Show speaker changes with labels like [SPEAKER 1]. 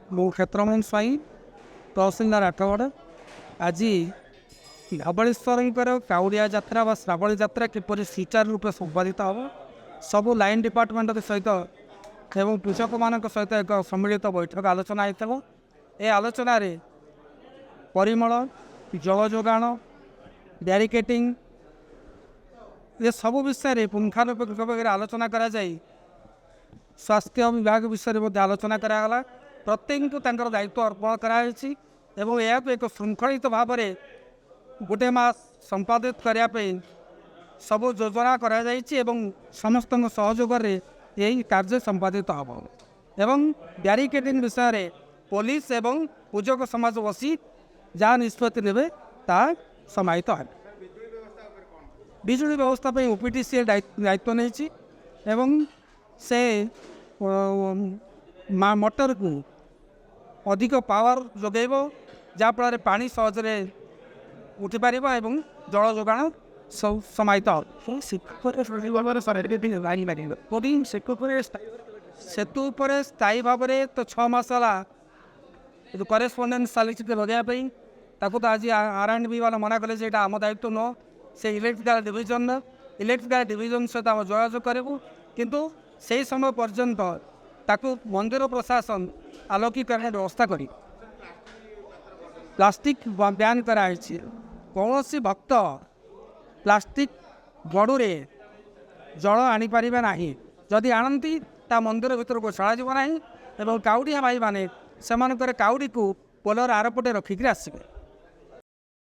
[SPEAKER 1] ମୁଁ କ୍ଷେତ୍ରମୋହନ ସ୍ୱାଇଁ ତହସିଲଦାର ଆଠଗଡ଼। ଆଜି ଧବଳେଶ୍ୱରଙ୍କର କାଉଡ଼ିଆ ଯାତ୍ରା ବା ଶ୍ରାବଣୀ ଯାତ୍ରା କିପରି ସୁଚାରୁ ରୂପେ ସମ୍ପାଦିତ ହେବ ସବୁ ଲାଇନ୍ ଡିପାର୍ଟମେଣ୍ଟ ସହିତ ଏବଂ କୃଷକମାନଙ୍କ ସହିତ ଏକ ସମ୍ମିଳିତ ବୈଠକ ଆଲୋଚନା ହୋଇଥିବ। ଏ ଆଲୋଚନାରେ ପରିମଳ, ଜଳ ଯୋଗାଣ, ବ୍ୟାରିକେଟିଂ ଏ ସବୁ ବିଷୟରେ ପୁଙ୍ଖାନୁପୁଙ୍ଖ ଭାବରେ ଆଲୋଚନା କରାଯାଇ ସ୍ୱାସ୍ଥ୍ୟ ବିଭାଗ ବିଷୟରେ ମଧ୍ୟ ଆଲୋଚନା କରାଗଲା। ପ୍ରତ୍ୟେକଙ୍କୁ ତାଙ୍କର ଦାୟିତ୍ୱ ଅର୍ପଣ କରାଯାଇଛି ଏବଂ ଏହାକୁ ଏକ ଶୃଙ୍ଖଳିତ ଭାବରେ ଗୋଟେ ମାସ ସମ୍ପାଦିତ କରିବା ପାଇଁ ସବୁ ଯୋଜନା କରାଯାଇଛି ଏବଂ ସମସ୍ତଙ୍କ ସହଯୋଗରେ ଏହି କାର୍ଯ୍ୟ ସମ୍ପାଦିତ ହେବ ଏବଂ ବ୍ୟାରିକେଟିଂ ବିଷୟରେ ପୋଲିସ ଏବଂ ପୂଜକ ସମାଜ ବସି ଯାହା ନିଷ୍ପତ୍ତି ନେବେ ତାହା ସମାହିତ ହେବ। ବିଜୁଳି ବ୍ୟବସ୍ଥା ପାଇଁ OPTC ଦାୟିତ୍ୱ ନେଇଛି ଏବଂ ସେ ମଟରକୁ ଅଧିକ ପାୱାର ଯୋଗାଇବ ଯାହାଫଳରେ ପାଣି ସହଜରେ ଉଠିପାରିବ ଏବଂ ଜଳ ଯୋଗାଣ ସମାହିତ ସେତୁ ଉପରେ ସ୍ଥାୟୀ ଭାବରେ ତ 6 ମାସ ହେଲା କରେସ୍ପଣ୍ଡେନ୍ସ ଚାଲିଛି ଲଗାଇବା ପାଇଁ। ତାକୁ ତ ଆଜି R&B ବାଲା ମନା କଲେ ଯେ ଏଇଟା ଆମ ଦାୟିତ୍ୱ ନୁହଁ, ସେ ଇଲେକ୍ଟ୍ରିକାଲ ଡିଭିଜନ ସହିତ ଆମେ ଯୋଗାଯୋଗ କରିବୁ, କିନ୍ତୁ ସେହି ସମୟ ପର୍ଯ୍ୟନ୍ତ ତାକୁ ମନ୍ଦିର ପ୍ରଶାସନ ଆଲୋକୀକରଣ ବ୍ୟବସ୍ଥା କରି ପ୍ଲାଷ୍ଟିକ ବ୍ୟାନ୍ କରାଯାଇଛି। କୌଣସି ଭକ୍ତ ପ୍ଲାଷ୍ଟିକ ଗଡ଼ୁରେ ଜଳ ଆଣିପାରିବେ ନାହିଁ। ଯଦି ଆଣନ୍ତି ତା ମନ୍ଦିର ଭିତରକୁ ଛଡ଼ାଯିବ ନାହିଁ ଏବଂ କାଉଡ଼ିଆ ଭାଇମାନେ ସେମାନଙ୍କର କାଉଡ଼ିକୁ ପୋଲର ଆରପଟେ ରଖିକିରି ଆସିବେ।